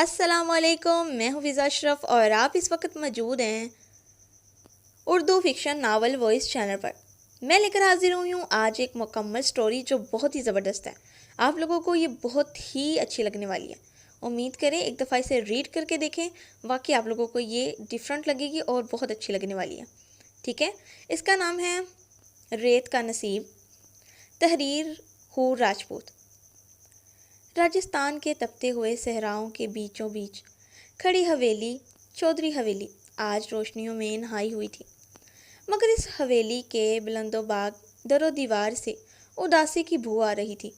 السلام علیکم، میں ہوں فضا اشرف اور آپ اس وقت موجود ہیں Urdu fiction novel voice channel پر۔ میں لے کر حاضر ہوئی ہوں آج ایک مکمل سٹوری جو بہت ہی زبردست ہے۔ آپ لوگوں کو یہ بہت ہی اچھی لگنے والی ہے۔ امید کریں ایک دفعہ اسے ریڈ کر کے دیکھیں، واقعی آپ لوگوں کو یہ ڈیفرنٹ لگے گی اور بہت اچھی لگنے والی ہے۔ ٹھیک ہے، اس کا نام ہے ریت کا نصیب، تحریر حور راجپوت۔ راجستھان کے تپتے ہوئے صحراؤں کے بیچوں بیچ کھڑی حویلی چودھری حویلی آج روشنیوں میں نہائی ہوئی تھی، مگر اس حویلی کے بلند و باغ در و دیوار سے اداسی کی بو آ رہی تھی۔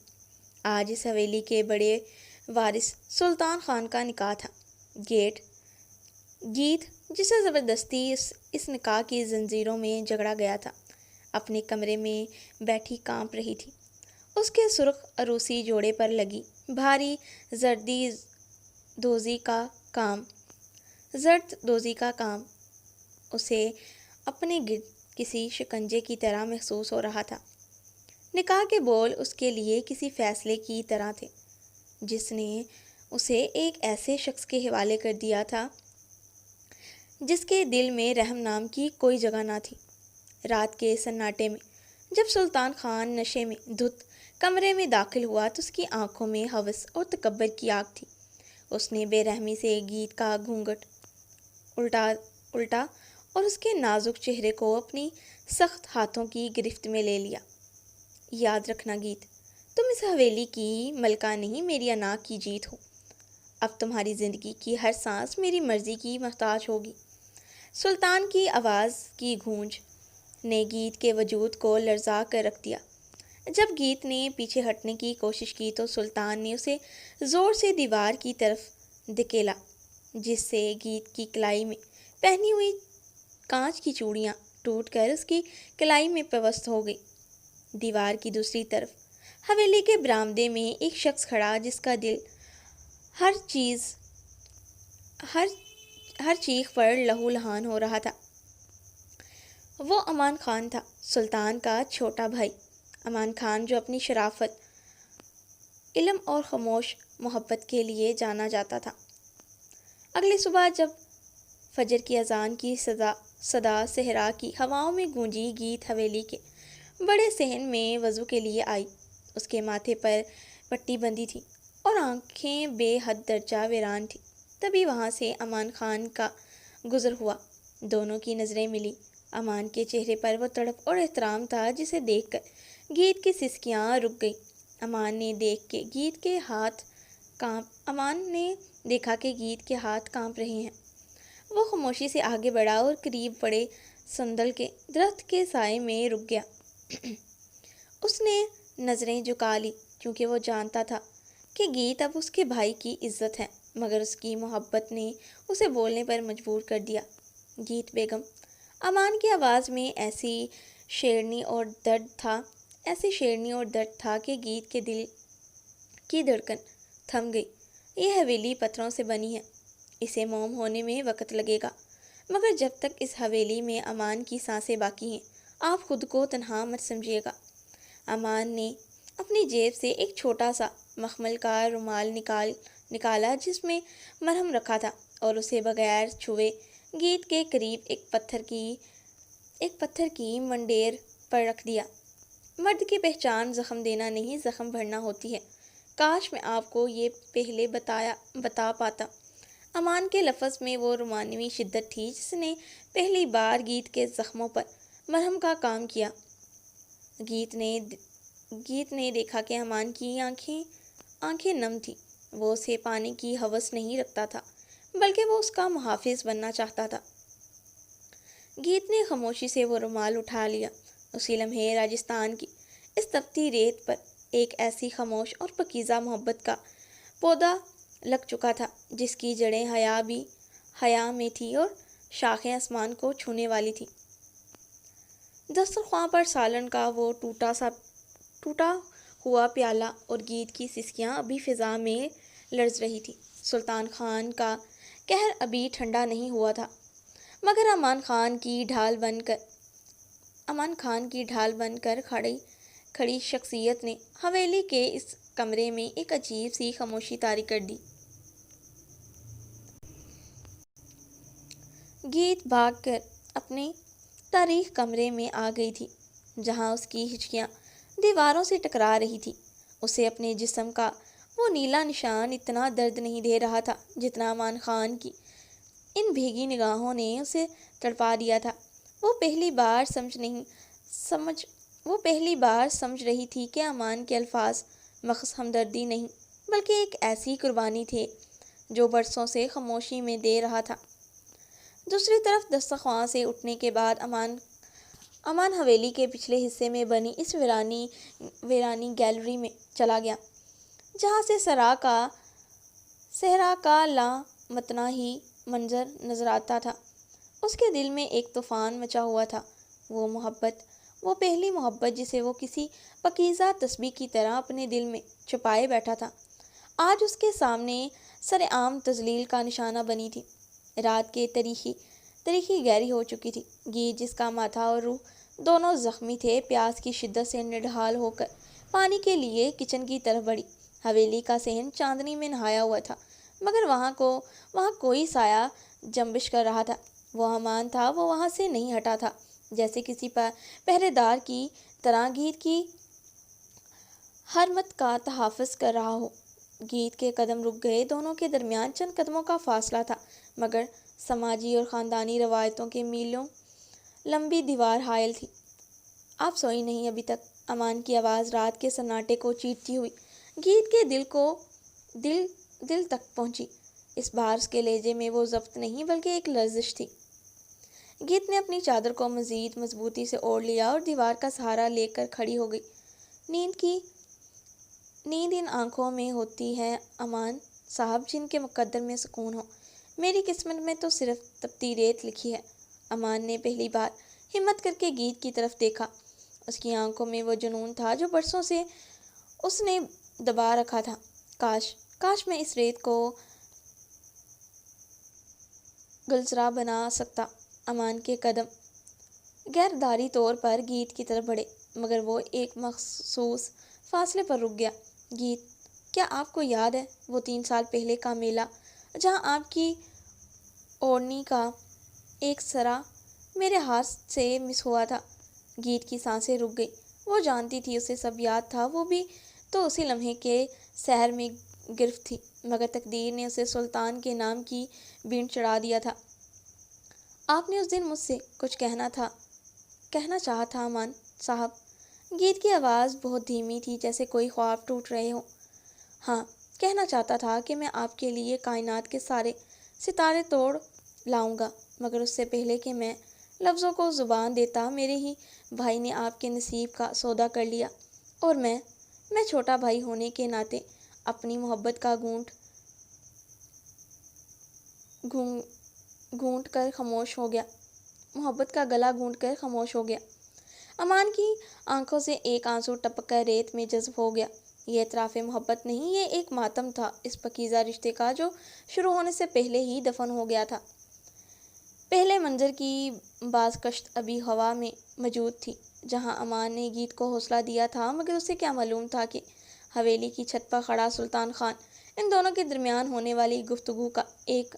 آج اس حویلی کے بڑے وارث سلطان خان کا نکاح تھا۔ گیت جسے زبردستی اس نکاح کی زنجیروں میں جگڑا گیا تھا، اپنے کمرے میں بیٹھی کانپ رہی تھی۔ اس کے سرخ عروسی جوڑے پر لگی بھاری زرد دوزی کا کام اسے اپنے گرد کسی شکنجے کی طرح محسوس ہو رہا تھا۔ نکاح کے بول اس کے لیے کسی فیصلے کی طرح تھے جس نے اسے ایک ایسے شخص کے حوالے کر دیا تھا جس کے دل میں رحم نام کی کوئی جگہ نہ تھی۔ رات کے سناٹے میں جب سلطان خان نشے میں دھت کمرے میں داخل ہوا تو اس کی آنکھوں میں ہوس اور تکبر کی آگ تھی۔ اس نے بے رحمی سے گیت کا گھونگھٹ الٹا اور اس کے نازک چہرے کو اپنی سخت ہاتھوں کی گرفت میں لے لیا۔ یاد رکھنا گیت، تم اس حویلی کی ملکہ نہیں، میری انا کی جیت ہو۔ اب تمہاری زندگی کی ہر سانس میری مرضی کی محتاج ہوگی۔ سلطان کی آواز کی گونج نے گیت کے وجود کو لرزا کر رکھ دیا۔ جب گیت نے پیچھے ہٹنے کی کوشش کی تو سلطان نے اسے زور سے دیوار کی طرف دھکیلا، جس سے گیت کی کلائی میں پہنی ہوئی کانچ کی چوڑیاں ٹوٹ کر اس کی کلائی میں پیوست ہو گئی۔ دیوار کی دوسری طرف حویلی کے برآمدے میں ایک شخص کھڑا جس کا دل ہر چیخ پر لہو لہان ہو رہا تھا۔ وہ امان خان تھا، سلطان کا چھوٹا بھائی۔ امان خان جو اپنی شرافت، علم اور خاموش محبت کے لیے جانا جاتا تھا۔ اگلی صبح جب فجر کی اذان کی صدا صحرا کی ہواؤں میں گونجی، گیت حویلی کے بڑے صحن میں وضو کے لیے آئی۔ اس کے ماتھے پر پٹی بندھی تھی اور آنکھیں بے حد درجہ ویران تھی۔ تبھی وہاں سے امان خان کا گزر ہوا۔ دونوں کی نظریں ملی۔ امان کے چہرے پر وہ تڑپ اور احترام تھا جسے دیکھ کر گیت کی سسکیاں رک گئیں۔ امان نے دیکھا کہ گیت کے ہاتھ کانپ رہے ہیں۔ وہ خاموشی سے آگے بڑھا اور قریب پڑے سندل کے درخت کے سائے میں رک گیا۔ اس نے نظریں جھکا لی کیونکہ وہ جانتا تھا کہ گیت اب اس کے بھائی کی عزت ہے، مگر اس کی محبت نے اسے بولنے پر مجبور کر دیا۔ گیت بیگم، امان کی آواز میں ایسی شیرنی اور درد تھا کہ گیت کے دل کی دھڑکن تھم گئی۔ یہ حویلی پتھروں سے بنی ہے، اسے موم ہونے میں وقت لگے گا، مگر جب تک اس حویلی میں امان کی سانسیں باقی ہیں آپ خود کو تنہا مت سمجھیے گا۔ امان نے اپنی جیب سے ایک چھوٹا سا مخمل کا رومال نکالا جس میں مرہم رکھا تھا اور اسے بغیر چھوئے گیت کے قریب ایک پتھر کی منڈیر پر رکھ دیا۔ مرد کی پہچان زخم دینا نہیں، زخم بھرنا ہوتی ہے۔ کاش میں آپ کو یہ پہلے بتا پاتا۔ امان کے لفظ میں وہ رومانوی شدت تھی جس نے پہلی بار گیت کے زخموں پر مرہم کا کام کیا۔ گیت نے دیکھا کہ امان کی آنکھیں نم تھیں۔ وہ اسے پانے کی ہوس نہیں رکھتا تھا، بلکہ وہ اس کا محافظ بننا چاہتا تھا۔ گیت نے خاموشی سے وہ رومال اٹھا لیا۔ اسی لمحے راجستھان کی اس تپتی ریت پر ایک ایسی خاموش اور پاکیزہ محبت کا پودا لگ چکا تھا جس کی جڑیں حیا میں تھی اور شاخیں آسمان کو چھونے والی تھی۔ دسترخواں پر سالن کا وہ ٹوٹا ہوا پیالہ اور گیت کی سسکیاں ابھی فضا میں لرز رہی تھی۔ سلطان خان کا قہر ابھی ٹھنڈا نہیں ہوا تھا، مگر امان خان کی ڈھال بن کر کھڑی شخصیت نے حویلی کے اس کمرے میں ایک عجیب سی خاموشی طاری کر دی۔ گیت بھاگ کر اپنے تاریخ کمرے میں آ گئی تھی، جہاں اس کی ہچکیاں دیواروں سے ٹکرا رہی تھی۔ اسے اپنے جسم کا وہ نیلا نشان اتنا درد نہیں دے رہا تھا جتنا امان خان کی ان بھیگی نگاہوں نے اسے تڑپا دیا تھا۔ وہ پہلی بار سمجھ رہی تھی کہ امان کے الفاظ محض ہمدردی نہیں بلکہ ایک ایسی قربانی تھے جو برسوں سے خاموشی میں دے رہا تھا۔ دوسری طرف دسترخوان سے اٹھنے کے بعد امان حویلی کے پچھلے حصے میں بنی اس ویرانی گیلری میں چلا گیا، جہاں سے صحرا کا لامتناہی منظر نظر آتا تھا۔ اس کے دل میں ایک طوفان مچا ہوا تھا، وہ پہلی محبت جسے وہ کسی پاکیزہ تسبیح کی طرح اپنے دل میں چھپائے بیٹھا تھا، آج اس کے سامنے سرعام تذلیل کا نشانہ بنی تھی۔ رات کے تاریخی گہری ہو چکی تھی۔ گیت، جس کا ماتھا اور روح دونوں زخمی تھے، پیاس کی شدت سے نڈھال ہو کر پانی کے لیے کچن کی طرف بڑھی۔ حویلی کا صحن چاندنی میں نہایا ہوا تھا، مگر وہاں کوئی سایہ جنبش کر رہا تھا۔ وہ امان تھا، وہ وہاں سے نہیں ہٹا تھا، جیسے کسی پہرے دار کی طرح گیت کی حرمت کا تحفظ کر رہا ہو۔ گیت کے قدم رک گئے۔ دونوں کے درمیان چند قدموں کا فاصلہ تھا، مگر سماجی اور خاندانی روایتوں کی میلوں لمبی دیوار حائل تھی۔ آپ سوئی نہیں ابھی تک؟ امان کی آواز رات کے سناٹے کو چیرتی ہوئی گیت کے دل تک پہنچی۔ اس بار اس کے لہجے میں وہ ضبط نہیں بلکہ ایک لرزش تھی۔ گیت نے اپنی چادر کو مزید مضبوطی سے اوڑھ لیا اور دیوار کا سہارا لے کر کھڑی ہو گئی۔ نیند ان آنکھوں میں ہوتی ہے امان صاحب جن کے مقدر میں سکون ہو۔ میری قسمت میں تو صرف تپتی ریت لکھی ہے۔ امان نے پہلی بار ہمت کر کے گیت کی طرف دیکھا۔ اس کی آنکھوں میں وہ جنون تھا جو برسوں سے اس نے دبا رکھا تھا۔ کاش میں اس ریت کو گلزرہ بنا سکتا۔ امان کے قدم غیرداری طور پر گیت کی طرف بڑھے، مگر وہ ایک مخصوص فاصلے پر رک گیا۔ گیت، کیا آپ کو یاد ہے وہ 3 سال پہلے کا میلہ جہاں آپ کی اوڑھنی کا ایک سرا میرے ہاتھ سے مس ہوا تھا؟ گیت کی سانسیں رک گئی۔ وہ جانتی تھی اسے سب یاد تھا، وہ بھی تو اسی لمحے کے سحر میں گرفت تھی، مگر تقدیر نے اسے سلطان کے نام کی بینٹ چڑھا دیا تھا۔ آپ نے اس دن مجھ سے کچھ کہنا چاہا تھا امان صاحب۔ گیت کی آواز بہت دھیمی تھی، جیسے کوئی خواب ٹوٹ رہے ہوں۔ ہاں، کہنا چاہتا تھا کہ میں آپ کے لیے کائنات کے سارے ستارے توڑ لاؤں گا، مگر اس سے پہلے کہ میں لفظوں کو زبان دیتا، میرے ہی بھائی نے آپ کے نصیب کا سودا کر لیا، اور میں چھوٹا بھائی ہونے کے ناطے اپنی محبت کا گلا گھونٹ کر خاموش ہو گیا۔ امان کی آنکھوں سے ایک آنسو ٹپک کر ریت میں جذب ہو گیا۔ یہ اعتراف محبت نہیں، یہ ایک ماتم تھا اس پاکیزہ رشتے کا جو شروع ہونے سے پہلے ہی دفن ہو گیا تھا۔ پہلے منظر کی بازگشت ابھی ہوا میں موجود تھی، جہاں امان نے گیت کو حوصلہ دیا تھا، مگر اسے کیا معلوم تھا کہ حویلی کی چھت پر کھڑا سلطان خان ان دونوں کے درمیان ہونے والی گفتگو کا ایک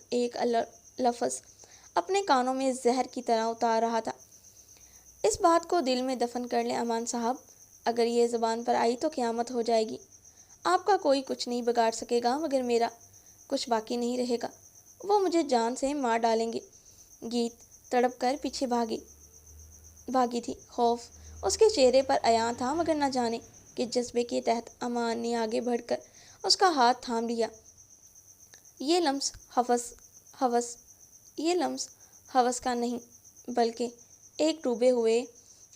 لفظ اپنے کانوں میں زہر کی طرح اتار رہا تھا۔ اس بات کو دل میں دفن کر لیں امان صاحب، اگر یہ زبان پر آئی تو قیامت ہو جائے گی۔ آپ کا کوئی کچھ نہیں بگاڑ سکے گا، مگر میرا کچھ باقی نہیں رہے گا۔ وہ مجھے جان سے مار ڈالیں گے۔ گیت تڑپ کر پیچھے بھاگی تھی۔ خوف اس کے چہرے پر عیاں تھا، مگر نہ جانے کس جذبے کے تحت امان نے آگے بڑھ کر اس کا ہاتھ تھام لیا۔ یہ لمس ہوس کا نہیں، بلکہ ایک ڈوبے ہوئے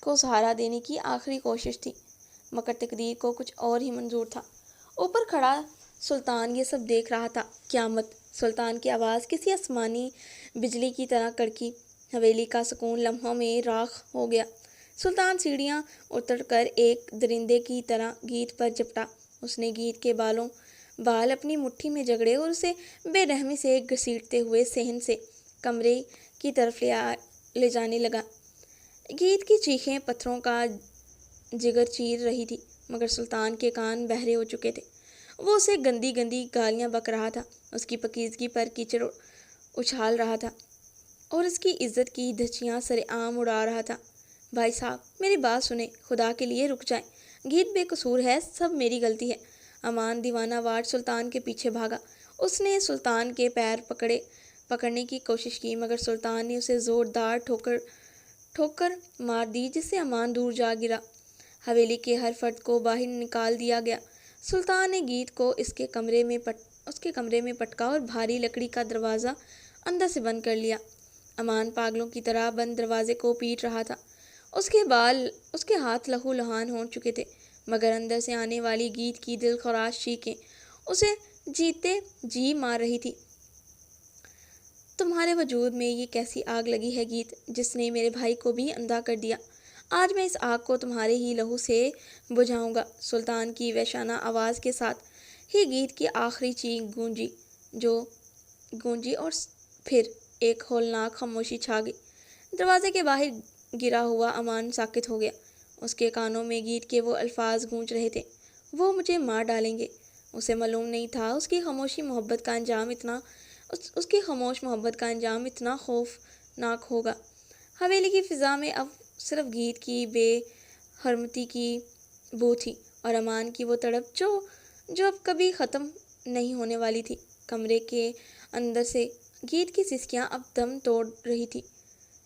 کو سہارا دینے کی آخری کوشش تھی، مگر تقدیر کو کچھ اور ہی منظور تھا۔ اوپر کھڑا سلطان یہ سب دیکھ رہا تھا۔ قیامت! سلطان کی آواز کسی آسمانی بجلی کی طرح کڑکی۔ حویلی کا سکون لمحوں میں راکھ ہو گیا۔ سلطان سیڑھیاں اتر کر ایک درندے کی طرح گیت پر جھپٹا۔ اس نے گیت کے بال اپنی مٹھی میں جکڑے اور اسے بے رحمی سے گھسیٹتے ہوئے صحن سے کمرے کی طرف لے جانے لگا۔ گیت کی چیخیں پتھروں کا جگر چیر رہی تھی، مگر سلطان کے کان بہرے ہو چکے تھے۔ وہ اسے گندی گالیاں بک رہا تھا، اس کی پاکیزگی پر کیچڑ اچھال رہا تھا، اور اس کی عزت کی دھچیاں سرعام اڑا رہا تھا۔ بھائی صاحب میری بات سنیں، خدا کے لیے رک جائیں، گیت بے قصور ہے، سب میری غلطی ہے۔ امان دیوانہ وار سلطان کے پیچھے بھاگا۔ اس نے سلطان کے پیر پکڑنے کی کوشش کی، مگر سلطان نے اسے زوردار ٹھوکر مار دی، جس سے امان دور جا گرا۔ حویلی کے ہر فرد کو باہر نکال دیا گیا۔ سلطان نے گیت کو اس کے کمرے میں پٹکا اور بھاری لکڑی کا دروازہ اندر سے بند کر لیا۔ امان پاگلوں کی طرح بند دروازے کو پیٹ رہا تھا۔ اس کے ہاتھ لہو لہان ہو چکے تھے، مگر اندر سے آنے والی گیت کی دل خراش چیخیں اسے جیتے جی مار رہی تھی۔ تمہارے وجود میں یہ کیسی آگ لگی ہے گیت، جس نے میرے بھائی کو بھی اندھا کر دیا؟ آج میں اس آگ کو تمہارے ہی لہو سے بجھاؤں گا۔ سلطان کی وحشانہ آواز کے ساتھ ہی گیت کی آخری چیخ گونجی اور پھر ایک ہولناک خاموشی چھا گئی۔ دروازے کے باہر گرا ہوا امان ساکت ہو گیا۔ اس کے کانوں میں گیت کے وہ الفاظ گونج رہے تھے، وہ مجھے مار ڈالیں گے۔ اسے معلوم نہیں تھا اس کی خاموش محبت کا انجام اتنا خوفناک ہوگا۔ حویلی کی فضا میں اب صرف گیت کی بے حرمتی کی بو تھی اور امان کی وہ تڑپ جو اب کبھی ختم نہیں ہونے والی تھی۔ کمرے کے اندر سے گیت کی سسکیاں اب دم توڑ رہی تھی،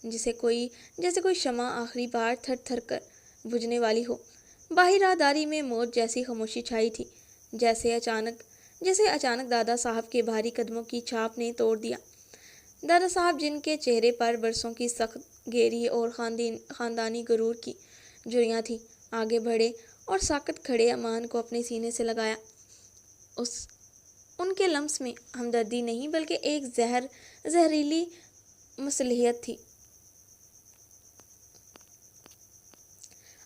جیسے کوئی شمع آخری بار تھر تھر کر بجھنے والی ہو۔ باہر راہداری میں موت جیسی خاموشی چھائی تھی، جیسے اچانک دادا صاحب کے بھاری قدموں کی چھاپ نے توڑ دیا۔ دادا صاحب، جن کے چہرے پر برسوں کی سخت گہری اور خاندانی غرور کی جھریاں تھیں، آگے بڑھے اور ساکت کھڑے امان کو اپنے سینے سے لگایا۔ ان کے لمس میں ہمدردی نہیں بلکہ ایک زہریلی مصلحت تھی۔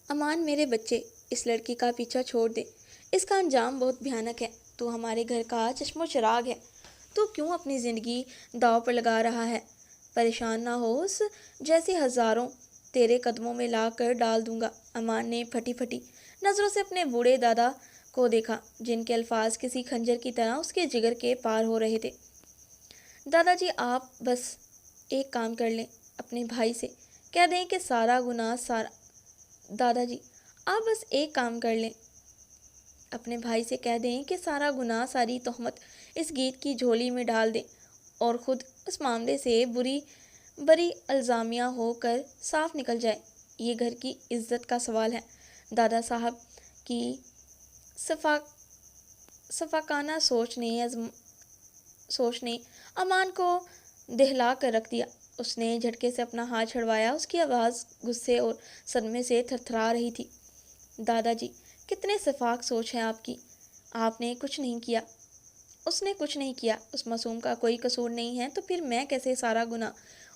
امان میرے بچے، اس لڑکی کا پیچھا چھوڑ دے، اس کا انجام بہت بھیانک ہے۔ تو ہمارے گھر کا چشم و چراغ ہے، تو کیوں اپنی زندگی داؤ پر لگا رہا ہے؟ پریشان نہ ہو، اس جیسی ہزاروں تیرے قدموں میں لا کر ڈال دوں گا۔ امان نے پھٹی نظروں سے اپنے بوڑھے دادا کو دیکھا، جن کے الفاظ کسی خنجر کی طرح اس کے جگر کے پار ہو رہے تھے۔ دادا جی، آپ بس ایک کام کر لیں، اپنے بھائی سے کہہ دیں کہ سارا گناہ دادا جی، آپ بس ایک کام کر لیں، اپنے بھائی سے کہہ دیں کہ سارا گناہ، ساری تہمت اس گیت کی جھولی میں ڈال دیں اور خود اس معاملے سے بری الزامیہ ہو کر صاف نکل جائے۔ یہ گھر کی عزت کا سوال ہے۔ دادا صاحب کی شفقانہ سوچ نے امان کو دہلا کر رکھ دیا۔ اس نے جھٹکے سے اپنا ہاتھ چھڑوایا۔ اس کی آواز غصے اور صدمے سے تھرتھرا رہی تھی۔ دادا جی، کتنے شفاق سوچ ہے آپ کی۔ آپ نے کچھ نہیں کیا، اس نے کچھ نہیں کیا، اس معصوم کا کوئی قصور نہیں ہے، تو پھر میں کیسے سارا گناہ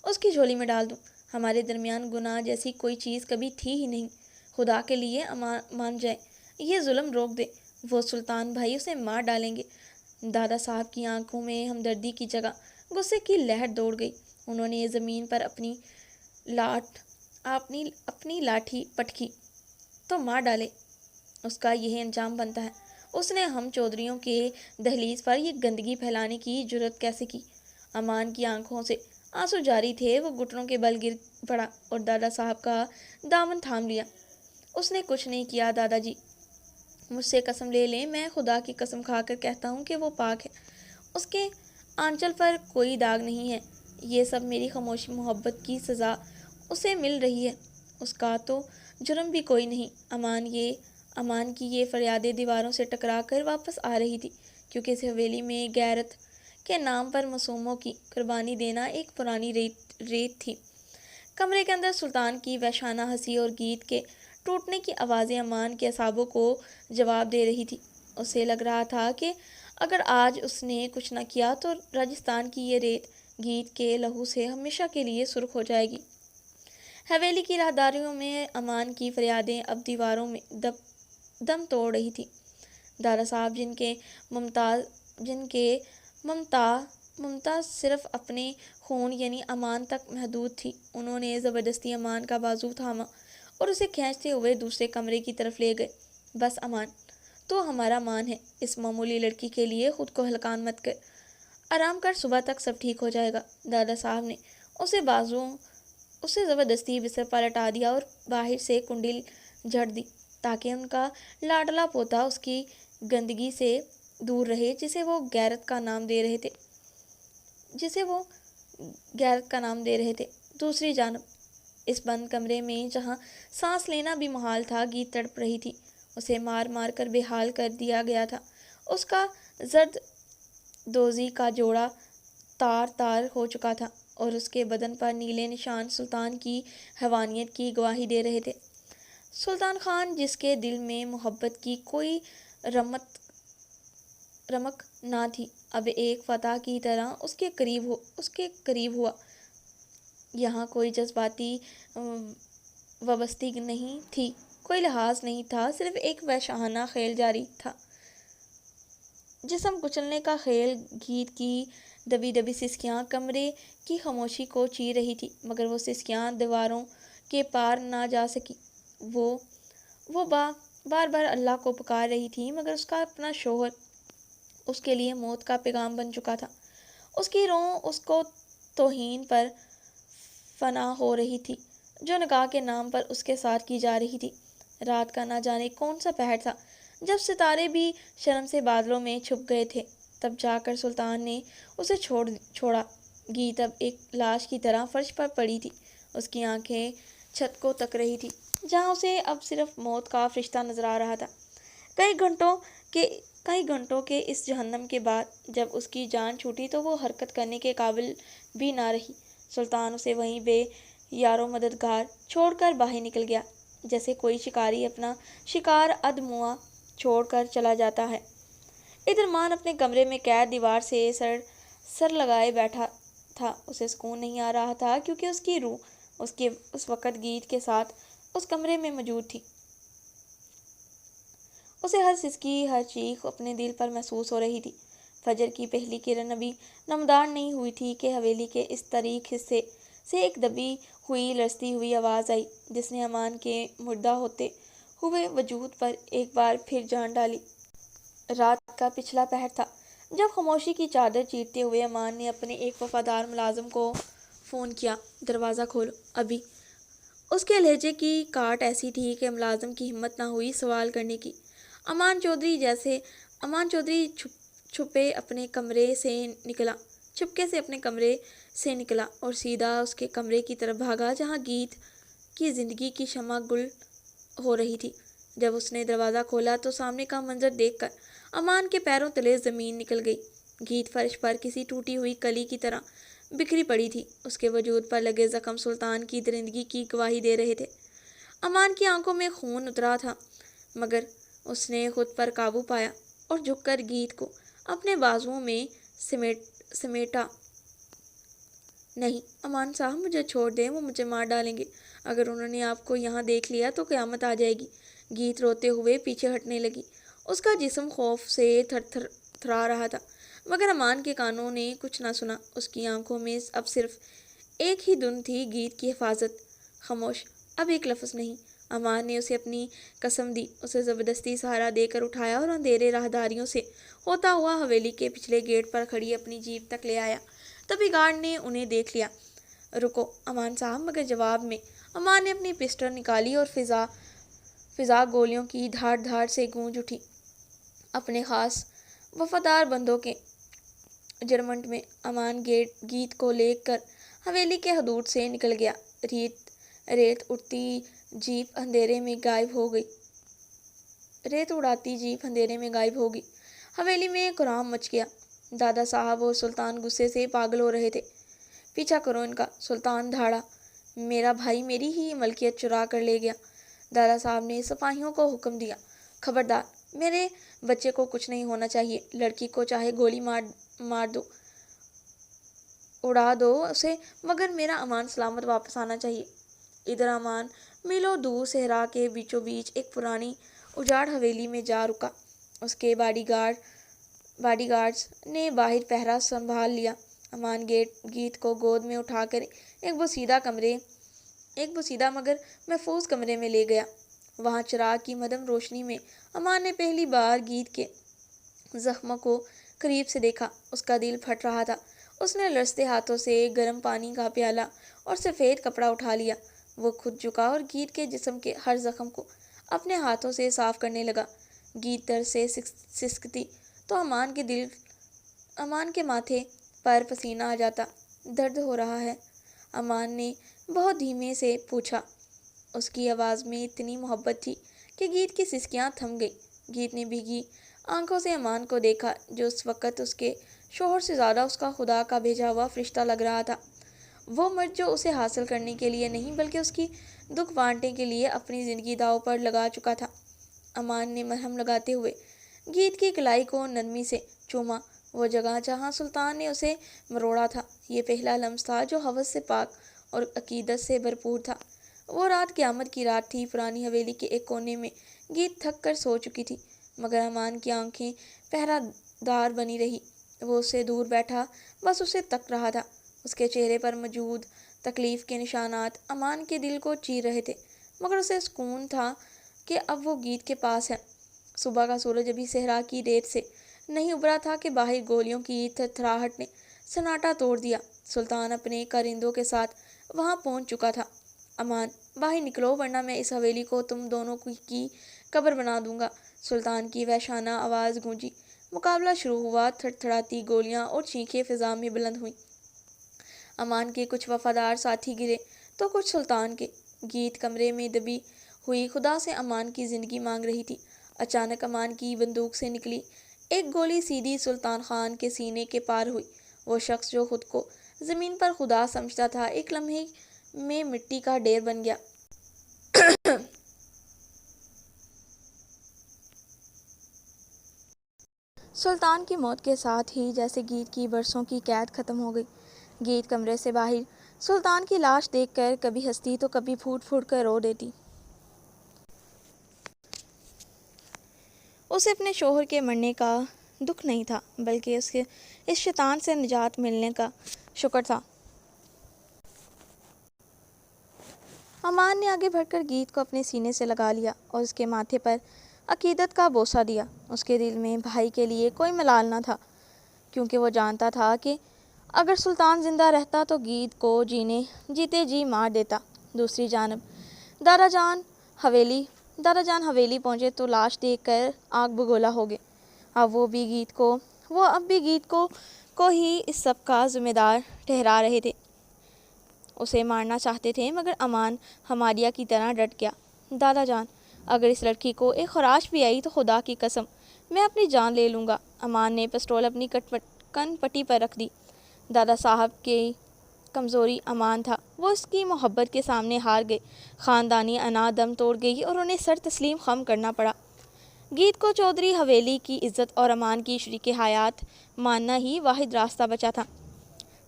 اس کی جھولی میں ڈال دوں؟ ہمارے درمیان گناہ جیسی کوئی چیز کبھی تھی ہی نہیں۔ خدا کے لیے مان جائیں، یہ ظلم روک دیں، وہ سلطان بھائی اسے مار ڈالیں گے۔ دادا صاحب کی آنکھوں میں ہمدردی کی جگہ غصے کی لہر دوڑ گئی۔ انہوں نے زمین پر اپنی لاٹھی پٹکی۔ تو مار ڈالے، اس کا یہ انجام بنتا ہے۔ اس نے ہم چودھریوں کے دہلیز پر یہ گندگی پھیلانے کی جرأت کیسے کی؟ امان کی آنکھوں سے آنسو جاری تھے۔ وہ گھٹنوں کے بل گر پڑا اور دادا صاحب کا دامن تھام لیا۔ اس نے کچھ نہیں کیا دادا جی، مجھ سے قسم لے لیں، میں خدا کی قسم کھا کر کہتا ہوں کہ وہ پاک ہے، اس کے آنچل پر کوئی داغ نہیں ہے۔ یہ سب میری خاموش محبت کی سزا اسے مل رہی ہے، اس کا تو جرم بھی کوئی نہیں۔ امان کی یہ فریادیں دیواروں سے ٹکرا کر واپس آ رہی تھی، کیونکہ اس حویلی میں غیرت کے نام پر معصوموں کی قربانی دینا ایک پرانی ریت تھی۔ کمرے کے اندر سلطان کی وحشانہ ہنسی اور گیت کے ٹوٹنے کی آوازیں امان کے اعصابوں کو جواب دے رہی تھی۔ اسے لگ رہا تھا کہ اگر آج اس نے کچھ نہ کیا تو راجستھان کی یہ ریت گیت کے لہو سے ہمیشہ کے لیے سرخ ہو جائے گی۔ حویلی کی راہداریوں میں امان کی فریادیں اب دیواروں میں دم توڑ رہی تھی۔ دادا صاحب، جن کے ممتاز صرف اپنے خون یعنی امان تک محدود تھی، انہوں نے زبردستی امان کا بازو تھاما اور اسے کھینچتے ہوئے دوسرے کمرے کی طرف لے گئے۔ بس امان، تو ہمارا مان ہے، اس معمولی لڑکی کے لیے خود کو ہلکان مت کر، آرام کر، صبح تک سب ٹھیک ہو جائے گا۔ دادا صاحب نے اسے زبردستی بستر پر لٹا دیا اور باہر سے کنڈی جھڑ دی تاکہ ان کا لاڈلا پوتا اس کی گندگی سے دور رہے جسے وہ غیرت کا نام دے رہے تھے۔ دوسری جانب اس بند کمرے میں جہاں سانس لینا بھی محال تھا، گیت تڑپ رہی تھی۔ اسے مار مار کر بے حال کر دیا گیا تھا۔ اس کا زرد دوزی کا جوڑا تار تار ہو چکا تھا اور اس کے بدن پر نیلے نشان سلطان کی حیوانیت کی گواہی دے رہے تھے۔ سلطان خان، جس کے دل میں محبت کی کوئی رمق نہ تھی، اب ایک فتح کی طرح اس کے قریب ہوا۔ یہاں کوئی جذباتی وابستگی نہیں تھی، کوئی لحاظ نہیں تھا، صرف ایک وحشیانہ کھیل جاری تھا۔ جسم کچلنے کا کھیل۔ گیت کی دبی دبی سسکیاں کمرے کی خاموشی کو چیر رہی تھی، مگر وہ سسکیاں دیواروں کے پار نہ جا سکی۔ وہ بار بار اللہ کو پکار رہی تھی، مگر اس کا اپنا شوہر اس کے لیے موت کا پیغام بن چکا تھا۔ اس کی روح اس کو توہین پر فنا ہو رہی تھی جو نکاح کے نام پر اس کے ساتھ کی جا رہی تھی۔ رات کا نہ جانے کون سا پہر تھا، جب ستارے بھی شرم سے بادلوں میں چھپ گئے تھے، تب جا کر سلطان نے اسے چھوڑا۔ گیت اب ایک لاش کی طرح فرش پر پڑی تھی، اس کی آنکھیں چھت کو تک رہی تھی جہاں اسے اب صرف موت کا فرشتہ نظر آ رہا تھا۔ کئی گھنٹوں کے اس جہنم کے بعد جب اس کی جان چھوٹی تو وہ حرکت کرنے کے قابل بھی نہ رہی۔ سلطان اسے وہیں بے یار و مددگار چھوڑ کر باہر نکل گیا، جیسے کوئی شکاری اپنا شکار ادموا چھوڑ کر چلا جاتا ہے۔ ادھر مان اپنے کمرے میں قید دیوار سے سر لگائے بیٹھا تھا۔ اسے سکون نہیں آ رہا تھا کیونکہ اس کی روح اس وقت گیت کے ساتھ اس کمرے میں موجود تھی۔ اسے ہر سسکی، ہر چیخ اپنے دل پر محسوس ہو رہی تھی۔ فجر کی پہلی کرن ابھی نمودار نہیں ہوئی تھی کہ حویلی کے اس تاریک حصے سے ایک دبی ہوئی لرزتی ہوئی آواز آئی جس نے امان کے مردہ ہوتے ہوئے وجود پر ایک بار پھر جان ڈالی۔ رات کا پچھلا پہر تھا جب خاموشی کی چادر چیرتے ہوئے امان نے اپنے ایک وفادار ملازم کو فون کیا، "دروازہ کھولو ابھی"۔ اس کے لہجے کی کاٹ ایسی تھی کہ ملازم کی ہمت نہ ہوئی سوال کرنے کی۔ امان چودھری چھپکے سے اپنے کمرے سے نکلا اور سیدھا اس کے کمرے کی طرف بھاگا جہاں گیت کی زندگی کی شمع گل ہو رہی تھی۔ جب اس نے دروازہ کھولا تو سامنے کا منظر دیکھ کر امان کے پیروں تلے زمین نکل گئی۔ گیت فرش پر کسی ٹوٹی ہوئی کلی کی طرح بکھری پڑی تھی، اس کے وجود پر لگے زخم سلطان کی درندگی کی گواہی دے رہے تھے۔ امان کی آنکھوں میں خون اترا تھا، مگر اس نے خود پر قابو پایا اور جھک کر گیت کو اپنے بازوؤں میں سمیٹا۔ "نہیں امان صاحب، مجھے چھوڑ دیں، وہ مجھے مار ڈالیں گے۔ اگر انہوں نے آپ کو یہاں دیکھ لیا تو قیامت آ جائے گی"۔ گیت روتے ہوئے پیچھے ہٹنے لگی۔ اس کا جسم خوف سے تھر تھرا رہا تھا، مگر امان کے کانوں نے کچھ نہ سنا۔ اس کی آنکھوں میں اب صرف ایک ہی دھن تھی، گیت کی حفاظت۔ خاموش، اب ایک لفظ نہیں۔ امان نے اسے اپنی قسم دی، اسے زبردستی سہارا دے کر اٹھایا اور اندھیرے راہداریوں سے ہوتا ہوا حویلی کے پچھلے گیٹ پر کھڑی اپنی جیپ تک لے آیا۔ تبھی گارڈ نے انہیں دیکھ لیا۔ "رکو امان صاحب"۔ مگر جواب میں امان نے اپنی پسٹل نکالی اور فضا گولیوں کی دھاڑ دھاڑ سے گونج اٹھی۔ اپنے خاص وفادار بندوں کے جرمنٹ میں امان گیت کو لے کر حویلی کے حدود سے نکل گیا۔ ریت اڑاتی جیپ اندھیرے میں غائب ہو گئی۔ حویلی میں کورام مچ گیا۔ دادا صاحب اور سلطان غصے سے پاگل ہو رہے تھے۔ "پیچھا کرو ان کا"۔ سلطان دھاڑا، "میرا بھائی میری ہی ملکیت چرا کر لے گیا"۔ دادا صاحب نے سپاہیوں کو حکم دیا، "خبردار، میرے بچے کو کچھ نہیں ہونا چاہیے۔ لڑکی کو چاہے گولی مار دو، اڑا دو اسے، مگر میرا امان سلامت واپس آنا چاہیے"۔ ادھر امان میلوں دور صحرا کے بیچوں بیچ ایک پرانی اجاڑ حویلی میں جا رکا۔ اس کے باڈی گارڈز نے باہر پہرا سنبھال لیا۔ امان گیت کو گود میں اٹھا کر ایک بوسیدہ مگر محفوظ کمرے میں لے گیا۔ وہاں چراغ کی مدھم روشنی میں امان نے پہلی بار گیت کے زخموں کو قریب سے دیکھا۔ اس کا دل پھٹ رہا تھا۔ اس نے لرزتے ہاتھوں سے گرم پانی کا پیالہ اور سفید کپڑا اٹھا لیا۔ وہ خود جھکا اور گیت کے جسم کے ہر زخم کو اپنے ہاتھوں سے صاف کرنے لگا۔ گیت درد سے سسکتی تو امان کے ماتھے پر پسینہ آ جاتا۔ درد ہو رہا ہے؟ امان نے بہت دھیمے سے پوچھا۔ اس کی آواز میں اتنی محبت تھی کہ گیت کی سسکیاں تھم گئی۔ گیت نے بھیگی آنکھوں سے امان کو دیکھا جو اس وقت اس کے شوہر سے زیادہ اس کا خدا کا بھیجا ہوا فرشتہ لگ رہا تھا۔ وہ مرد جو اسے حاصل کرنے کے لیے نہیں بلکہ اس کی دکھ بانٹنے کے لیے اپنی زندگی داؤ پر لگا چکا تھا۔ امان نے مرہم لگاتے ہوئے گیت کی کلائی کو نرمی سے چوما، وہ جگہ جہاں سلطان نے اسے مروڑا تھا۔ یہ پہلا لمس تھا جو ہوس سے پاک اور عقیدت سے بھرپور تھا۔ وہ رات قیامت کی رات تھی۔ پرانی حویلی کے ایک کونے میں گیت تھک کر سو چکی تھی، مگر امان کی آنکھیں پہرہ دار بنی رہی۔ وہ اس سے دور بیٹھا بس اسے تک رہا تھا۔ اس کے چہرے پر موجود تکلیف کے نشانات امان کے دل کو چیر رہے تھے، مگر اسے سکون تھا کہ اب وہ گیت کے پاس ہے۔ صبح کا سورج ابھی صحرا کی ریت سے نہیں ابھرا تھا کہ باہر گولیوں کی تھرتھراہٹ نے سناٹا توڑ دیا۔ سلطان اپنے کارندوں کے ساتھ وہاں پہنچ چکا تھا۔ امان، باہر نکلو ورنہ میں اس حویلی کو تم دونوں کی قبر بنا دوں گا۔ سلطان کی وحشانہ آواز گونجی۔ مقابلہ شروع ہوا۔ تھڑتھڑاتی گولیاں اور چیخیں فضا میں بلند ہوئیں۔ امان کے کچھ وفادار ساتھی گرے تو کچھ سلطان کے۔ گیت کمرے میں دبی ہوئی خدا سے امان کی زندگی مانگ رہی تھی۔ اچانک امان کی بندوق سے نکلی ایک گولی سیدھی سلطان خان کے سینے کے پار ہوئی۔ وہ شخص جو خود کو زمین پر خدا سمجھتا تھا ایک لمحے میں مٹی کا ڈھیر بن گیا۔ سلطان کی موت کے ساتھ ہی جیسے گیت کی برسوں کی قید ختم ہو گئی۔ گیت کمرے سے باہر سلطان کی لاش دیکھ کر کبھی ہنستی تو کبھی پھوٹ پھوٹ کر رو دیتی۔ اسے اپنے شوہر کے مرنے کا دکھ نہیں تھا بلکہ اس شیطان سے نجات ملنے کا شکر تھا۔ امان نے آگے بڑھ کر گیت کو اپنے سینے سے لگا لیا اور اس کے ماتھے پر عقیدت کا بوسہ دیا۔ اس کے دل میں بھائی کے لیے کوئی ملال نہ تھا، کیونکہ وہ جانتا تھا کہ اگر سلطان زندہ رہتا تو گیت کو جیتے جی مار دیتا۔ دوسری جانب دادا جان حویلی پہنچے تو لاش دیکھ کر آگ بگولا ہو گئے۔ اب اب بھی گیت کو ہی اس سب کا ذمہ دار ٹھہرا رہے تھے۔ اسے مارنا چاہتے تھے مگر امان ہماریہ کی طرح ڈٹ گیا۔ دادا جان، اگر اس لڑکی کو ایک خراش بھی آئی تو خدا کی قسم میں اپنی جان لے لوں گا۔ امان نے پسٹول اپنی کن پٹی پر رکھ دی۔ دادا صاحب کی کمزوری امان تھا، وہ اس کی محبت کے سامنے ہار گئے۔ خاندانی انا دم توڑ گئی اور انہیں سر تسلیم خم کرنا پڑا۔ گیت کو چودھری حویلی کی عزت اور امان کی شریک حیات ماننا ہی واحد راستہ بچا تھا۔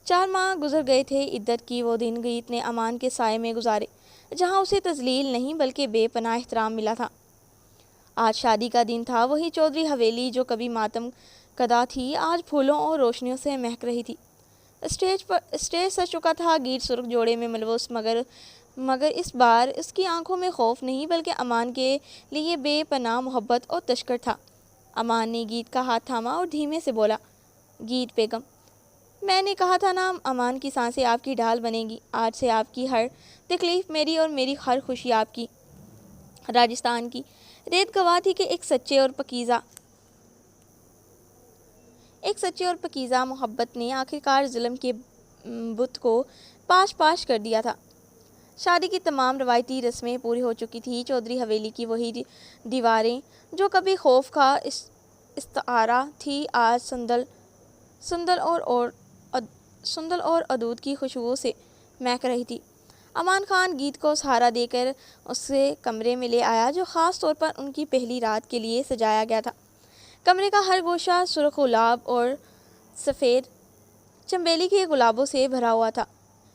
4 ماہ گزر گئے تھے۔ عدت کی وہ دن گیت نے امان کے سائے میں گزارے جہاں اسے تذلیل نہیں بلکہ بے پناہ احترام ملا تھا۔ آج شادی کا دن تھا۔ وہی چودھری حویلی جو کبھی ماتم کدا تھی آج پھولوں اور روشنیوں سے مہک رہی تھی۔ اسٹیج سج چکا تھا۔ گیت سرخ جوڑے میں ملبوس مگر اس بار اس کی آنکھوں میں خوف نہیں بلکہ امان کے لیے بے پناہ محبت اور تشکر تھا۔ امان نے گیت کا ہاتھ تھاما اور دھیمے سے بولا، گیت بیگم، میں نے کہا تھا نا امان کی سانسیں آپ کی ڈھال بنے گی۔ آج سے آپ کی ہر تکلیف میری اور میری ہر خوشی آپ کی۔ راجستھان کی ریت گواہ تھی کہ ایک سچے اور پکیزہ محبت نے آخرکار ظلم کے بت کو پاش کر دیا تھا۔ شادی کی تمام روایتی رسمیں پوری ہو چکی تھیں۔ چودھری حویلی کی وہی دیواریں جو کبھی خوف کا استعارہ تھی آج سندل اور عدود کی خوشبو سے مہک رہی تھی۔ امان خان گیت کو سہارا دے کر اسے کمرے میں لے آیا جو خاص طور پر ان کی پہلی رات کے لیے سجایا گیا تھا۔ کمرے کا ہر گوشہ سرخ گلاب اور سفید چنبیلی کے گلابوں سے بھرا ہوا تھا۔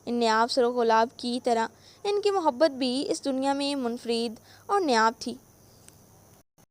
ان نیاب سرخ گلاب کی طرح ان کی محبت بھی اس دنیا میں منفرد اور نیاب تھی۔